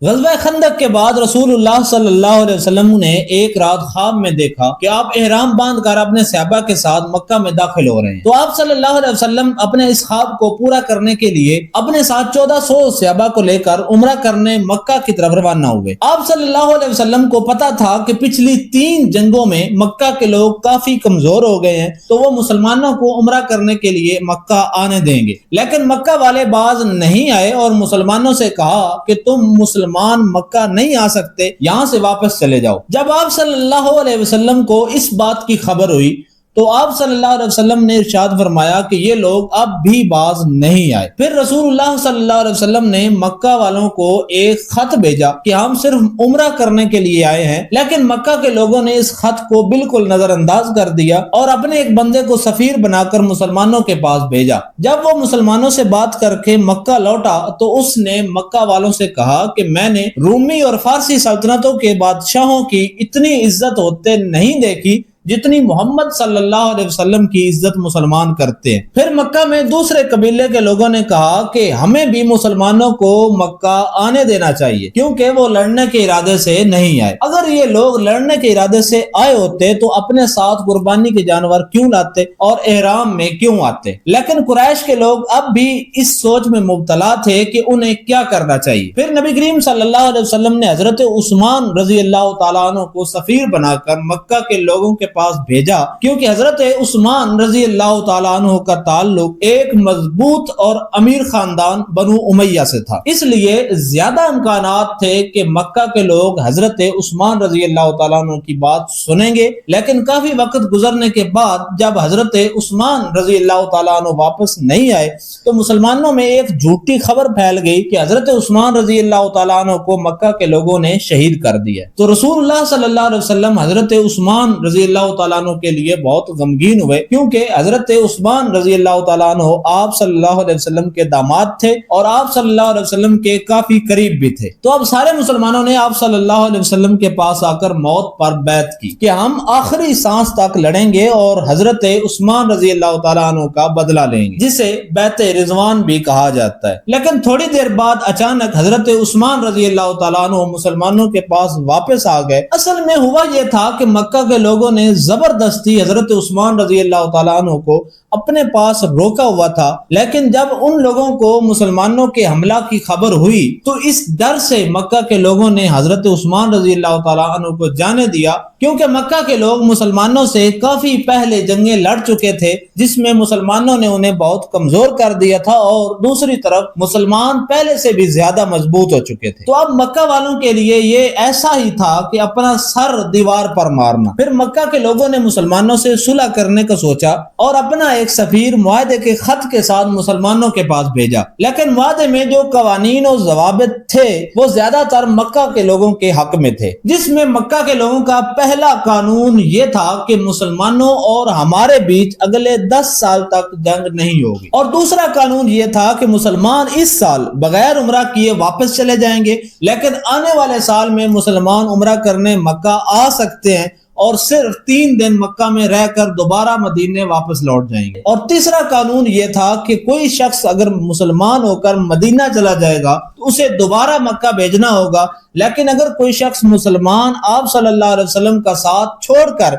غزوہ خندق کے بعد رسول اللہ صلی اللہ علیہ وسلم نے ایک رات خواب میں دیکھا کہ آپ احرام باندھ کر اپنے صحابہ کے ساتھ مکہ میں داخل ہو رہے ہیں۔ تو آپ صلی اللہ علیہ وسلم اپنے اس خواب کو پورا کرنے کے لیے اپنے ساتھ 1400 صحابہ کو لے کر عمرہ کرنے مکہ کی طرف روانہ ہوئے۔ آپ صلی اللہ علیہ وسلم کو پتا تھا کہ پچھلی 3 جنگوں میں مکہ کے لوگ کافی کمزور ہو گئے ہیں، تو وہ مسلمانوں کو عمرہ کرنے کے لیے مکہ آنے دیں گے، لیکن مکہ والے باز نہیں آئے اور مسلمانوں سے کہا کہ تم مسلمان مکہ نہیں آ سکتے، یہاں سے واپس چلے جاؤ۔ جب آپ صلی اللہ علیہ وسلم کو اس بات کی خبر ہوئی تو آپ صلی اللہ علیہ وسلم نے ارشاد فرمایا کہ یہ لوگ اب بھی باز نہیں آئے۔ پھر رسول اللہ صلی اللہ علیہ وسلم نے مکہ والوں کو ایک خط بھیجا کہ ہم صرف عمرہ کرنے کے لیے آئے ہیں، لیکن مکہ کے لوگوں نے اس خط کو بالکل نظر انداز کر دیا اور اپنے ایک بندے کو سفیر بنا کر مسلمانوں کے پاس بھیجا۔ جب وہ مسلمانوں سے بات کر کے مکہ لوٹا تو اس نے مکہ والوں سے کہا کہ میں نے رومی اور فارسی سلطنتوں کے بادشاہوں کی اتنی عزت ہوتے نہیں دیکھی جتنی محمد صلی اللہ علیہ وسلم کی عزت مسلمان کرتے ہیں۔ پھر مکہ میں دوسرے قبیلے کے لوگوں نے کہا کہ ہمیں بھی مسلمانوں کو مکہ آنے دینا چاہیے کیونکہ وہ لڑنے کے ارادے سے نہیں آئے۔ اگر یہ لوگ لڑنے کے ارادے سے آئے ہوتے تو اپنے ساتھ قربانی کے جانور کیوں لاتے اور احرام میں کیوں آتے؟ لیکن قریش کے لوگ اب بھی اس سوچ میں مبتلا تھے کہ انہیں کیا کرنا چاہیے۔ پھر نبی کریم صلی اللہ علیہ وسلم نے حضرت عثمان رضی اللہ تعالیٰ عنہ کو سفیر بنا کر مکہ کے لوگوں کے پاس بھیجا، کیونکہ حضرت عثمان رضی اللہ تعالیٰ عنہ کا تعلق ایک مضبوط اور امیر خاندان بنو امیہ سے تھا، اس لیے زیادہ امکانات تھے کہ مکہ کے لوگ حضرت عثمان رضی اللہ تعالیٰ عنہ کی بات سنیں گے۔ لیکن کافی وقت گزرنے کے بعد جب حضرت عثمان رضی اللہ تعالیٰ عنہ واپس نہیں آئے تو مسلمانوں میں ایک جھوٹی خبر پھیل گئی کہ حضرت عثمان رضی اللہ تعالیٰ عنہ کو مکہ کے لوگوں نے شہید کر دیا۔ تو رسول اللہ صلی اللہ علیہ وسلم حضرت عثمان رضی اللہ تعالیٰ عنہ کے لیے بہت غمگین ہوئے، کیونکہ حضرت عثمان رضی اللہ تعالیٰ عنہ آپ صلی اللہ علیہ وسلم کے داماد تھے اور آپ صلی اللہ علیہ وسلم کے کافی قریب بھی تھے۔ تو اب سارے مسلمانوں نے آپ صلی اللہ علیہ وسلم کے پاس آ کر موت پر بیعت کی کہ ہم آخری سانس تک لڑیں گے اور حضرت عثمان رضی اللہ تعالیٰ عنہ کا بدلہ لیں گے، جسے بیعت رضوان بھی کہا جاتا ہے۔ لیکن تھوڑی دیر بعد اچانک حضرت عثمان رضی اللہ تعالیٰ عنہ مسلمانوں کے پاس واپس آ گئے۔ اصل میں ہوا یہ تھا کہ مکہ کے لوگوں نے زبردستی حضرت عثمان رضی اللہ تعالیٰ عنہ کو اپنے پاس روکا ہوا تھا، لیکن جب ان لوگوں کو مسلمانوں کے حملہ کی خبر ہوئی تو اس ڈر سے مکہ کے لوگوں نے حضرت عثمان رضی اللہ تعالیٰ عنہ کو جانے دیا، کیونکہ مکہ کے لوگ مسلمانوں سے کافی پہلے جنگیں لڑ چکے تھے جس میں مسلمانوں نے انہیں بہت کمزور کر دیا تھا اور دوسری طرف مسلمان پہلے سے بھی زیادہ مضبوط ہو چکے تھے۔ تو اب مکہ والوں کے لیے یہ ایسا ہی تھا کہ اپنا سر دیوار پر مارنا۔ پھر مکہ کے لوگوں نے مسلمانوں سے صلح کرنے کا سوچا اور اپنا ایک سفیر معاہدے کے خط کے ساتھ مسلمانوں کے پاس بھیجا، لیکن معاہدے میں جو قوانین و ضوابط تھے وہ زیادہ تر مکہ کے لوگوں کے حق میں تھے، جس میں مکہ کے لوگوں کا پہلا قانون یہ تھا کہ مسلمانوں اور ہمارے بیچ اگلے 10 سال تک جنگ نہیں ہوگی، اور دوسرا قانون یہ تھا کہ مسلمان اس سال بغیر عمرہ کیے واپس چلے جائیں گے، لیکن آنے والے سال میں مسلمان عمرہ کرنے مکہ آ سکتے ہیں اور صرف 3 دن مکہ میں رہ کر دوبارہ مدینے واپس لوٹ جائیں گے۔ اور تیسرا قانون یہ تھا کہ کوئی شخص اگر مسلمان ہو کر مدینہ چلا جائے گا تو اسے دوبارہ مکہ بھیجنا ہوگا، لیکن اگر کوئی شخص مسلمان آپ صلی اللہ علیہ وسلم کا ساتھ چھوڑ کر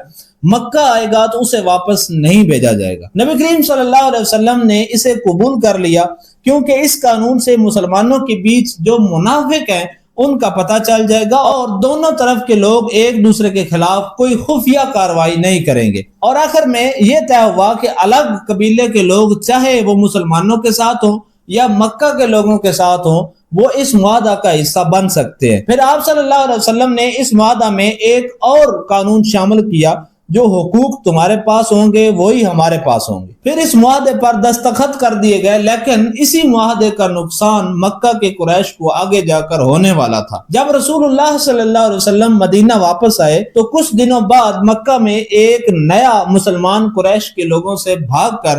مکہ آئے گا تو اسے واپس نہیں بھیجا جائے گا۔ نبی کریم صلی اللہ علیہ وسلم نے اسے قبول کر لیا، کیونکہ اس قانون سے مسلمانوں کے بیچ جو منافق ہیں ان کا پتہ چل جائے گا اور دونوں طرف کے لوگ ایک دوسرے کے خلاف کوئی خفیہ کارروائی نہیں کریں گے۔ اور آخر میں یہ طے ہوا کہ الگ قبیلے کے لوگ چاہے وہ مسلمانوں کے ساتھ ہوں یا مکہ کے لوگوں کے ساتھ ہوں وہ اس معاہدہ کا حصہ بن سکتے ہیں۔ پھر آپ صلی اللہ علیہ وسلم نے اس معاہدہ میں ایک اور قانون شامل کیا، جو حقوق تمہارے پاس ہوں گے وہی ہمارے پاس ہوں گے۔ پھر اس معاہدے پر دستخط کر دیے گئے، لیکن اسی معاہدے کا نقصان مکہ کے قریش کو آگے جا کر ہونے والا تھا۔ جب رسول اللہ صلی اللہ علیہ وسلم مدینہ واپس آئے تو کچھ دنوں بعد مکہ میں ایک نیا مسلمان قریش کے لوگوں سے بھاگ کر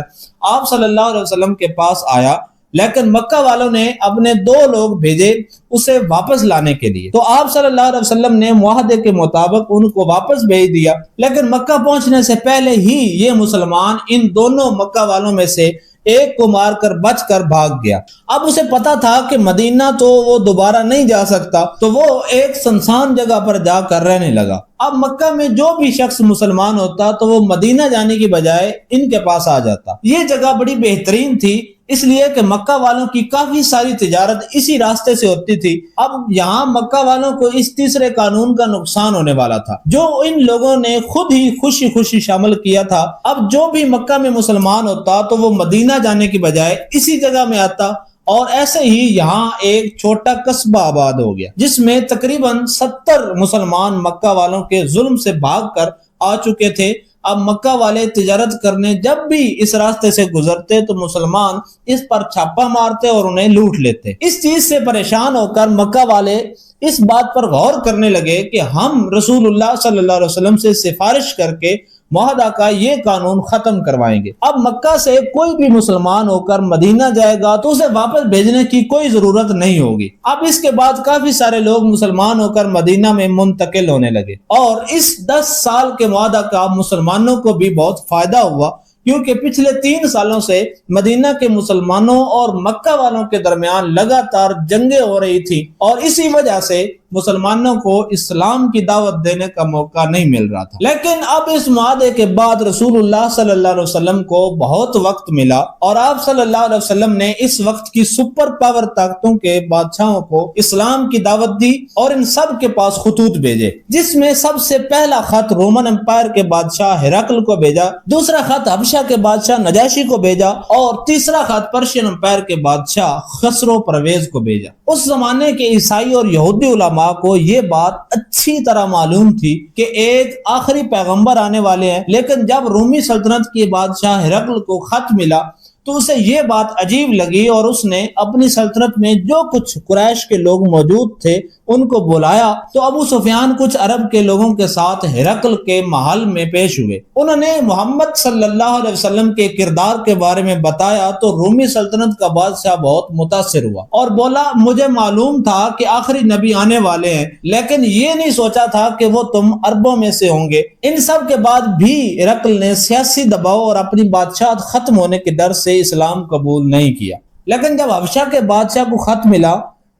آپ صلی اللہ علیہ وسلم کے پاس آیا، لیکن مکہ والوں نے اپنے 2 لوگ بھیجے اسے واپس لانے کے لیے۔ تو آپ صلی اللہ علیہ وسلم نے معاہدے کے مطابق ان کو واپس بھیج دیا، لیکن مکہ پہنچنے سے پہلے ہی یہ مسلمان ان دونوں مکہ والوں میں سے ایک کو مار کر بچ کر بھاگ گیا۔ اب اسے پتا تھا کہ مدینہ تو وہ دوبارہ نہیں جا سکتا، تو وہ ایک سنسان جگہ پر جا کر رہنے لگا۔ اب مکہ میں جو بھی شخص مسلمان ہوتا تو وہ مدینہ جانے کی بجائے ان کے پاس آ جاتا۔ یہ جگہ بڑی بہترین تھی، اس لیے کہ مکہ والوں کی کافی ساری تجارت اسی راستے سے ہوتی تھی۔ اب یہاں مکہ والوں کو اس تیسرے قانون کا نقصان ہونے والا تھا جو ان لوگوں نے خود ہی خوشی خوشی شامل کیا تھا۔ اب جو بھی مکہ میں مسلمان ہوتا تو وہ مدینہ جانے کی بجائے اسی جگہ میں آتا، اور ایسے ہی یہاں ایک چھوٹا قصبہ آباد ہو گیا جس میں تقریباً 70 مسلمان مکہ والوں کے ظلم سے بھاگ کر آ چکے تھے۔ اب مکہ والے تجارت کرنے جب بھی اس راستے سے گزرتے تو مسلمان اس پر چھاپا مارتے اور انہیں لوٹ لیتے۔ اس چیز سے پریشان ہو کر مکہ والے اس بات پر غور کرنے لگے کہ ہم رسول اللہ صلی اللہ علیہ وسلم سے سفارش کر کے معاہدہ کا یہ قانون ختم کروائیں گے۔ اب مکہ سے کوئی بھی مسلمان ہو کر مدینہ جائے گا تو اسے واپس بھیجنے کی کوئی ضرورت نہیں ہوگی۔ اب اس کے بعد کافی سارے لوگ مسلمان ہو کر مدینہ میں منتقل ہونے لگے، اور اس 10 سال کے معاہدہ کا مسلمانوں کو بھی بہت فائدہ ہوا، کیونکہ پچھلے 3 سالوں سے مدینہ کے مسلمانوں اور مکہ والوں کے درمیان لگاتار جنگیں ہو رہی تھی، اور اسی وجہ سے مسلمانوں کو اسلام کی دعوت دینے کا موقع نہیں مل رہا تھا۔ لیکن اب اس معاہدے کے بعد رسول اللہ صلی اللہ علیہ وسلم کو بہت وقت ملا، اور آپ صلی اللہ علیہ وسلم نے اس وقت کی سپر پاور طاقتوں کے بادشاہوں کو اسلام کی دعوت دی اور ان سب کے پاس خطوط بھیجے، جس میں سب سے پہلا خط رومن امپائر کے بادشاہ ہرقل کو بھیجا، دوسرا خط حبشہ کے بادشاہ نجاشی کو بھیجا، اور تیسرا خط پرشین امپائر کے بادشاہ خسرو پرویز کو بھیجا۔ اس زمانے کے عیسائی اور یہودی علماء کو یہ بات اچھی طرح معلوم تھی کہ ایک آخری پیغمبر آنے والے ہیں، لیکن جب رومی سلطنت کے بادشاہ ہرقل کو خط ملا تو اسے یہ بات عجیب لگی، اور اس نے اپنی سلطنت میں جو کچھ قریش کے لوگ موجود تھے ان کو بلایا۔ تو ابو سفیان کچھ عرب کے لوگوں کے ساتھ ہرقل کے محل میں پیش ہوئے، انہوں نے محمد صلی اللہ علیہ وسلم کے کردار کے بارے میں بتایا تو رومی سلطنت کا بادشاہ بہت متاثر ہوا اور بولا، مجھے معلوم تھا کہ آخری نبی آنے والے ہیں، لیکن یہ نہیں سوچا تھا کہ وہ تم عربوں میں سے ہوں گے۔ ان سب کے بعد بھی ہرقل نے سیاسی دباؤ اور اپنی بادشاہت ختم ہونے کے ڈر سے اسلام قبول نہیں کیا۔ لیکن جب حبشہ کے بادشاہ کو خط ملا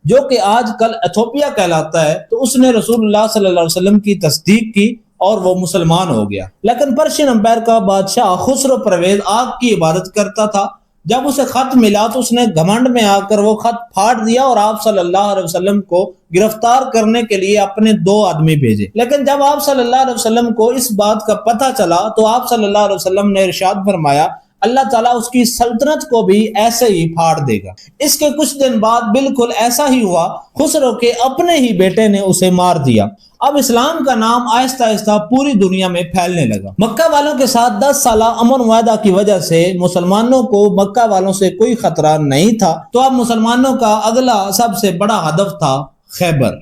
جو کہ آج کل ایتھوپیا کہلاتا ہے، تو اس نے رسول اللہ صلی اللہ علیہ وسلم کی تصدیق کی اور وہ مسلمان ہو گیا۔ لیکن پرشین امپائر کا بادشاہ خسرو پرویز آگ کی عبادت کرتا تھا۔ جب اسے خط ملا تو اس نے گھمنڈ میں آ کر وہ خط پھاڑ دیا اور آپ صلی اللہ علیہ وسلم کو گرفتار کرنے کے لیے اپنے 2 آدمی بھیجے۔ لیکن جب آپ صلی اللہ علیہ وسلم کو اس بات کا پتہ چلا تو آپ صلی اللہ علیہ وسلم نے ارشاد فرمایا، اللہ تعالیٰ اس کی سلطنت کو بھی ایسے ہی پھاڑ دے گا۔ اس کے کچھ دن بعد بالکل ایسا ہی ہوا، خسرو کے اپنے ہی بیٹے نے اسے مار دیا۔ اب اسلام کا نام آہستہ آہستہ پوری دنیا میں پھیلنے لگا۔ مکہ والوں کے ساتھ 10 سالہ امن معاہدہ کی وجہ سے مسلمانوں کو مکہ والوں سے کوئی خطرہ نہیں تھا، تو اب مسلمانوں کا اگلا سب سے بڑا ہدف تھا خیبر۔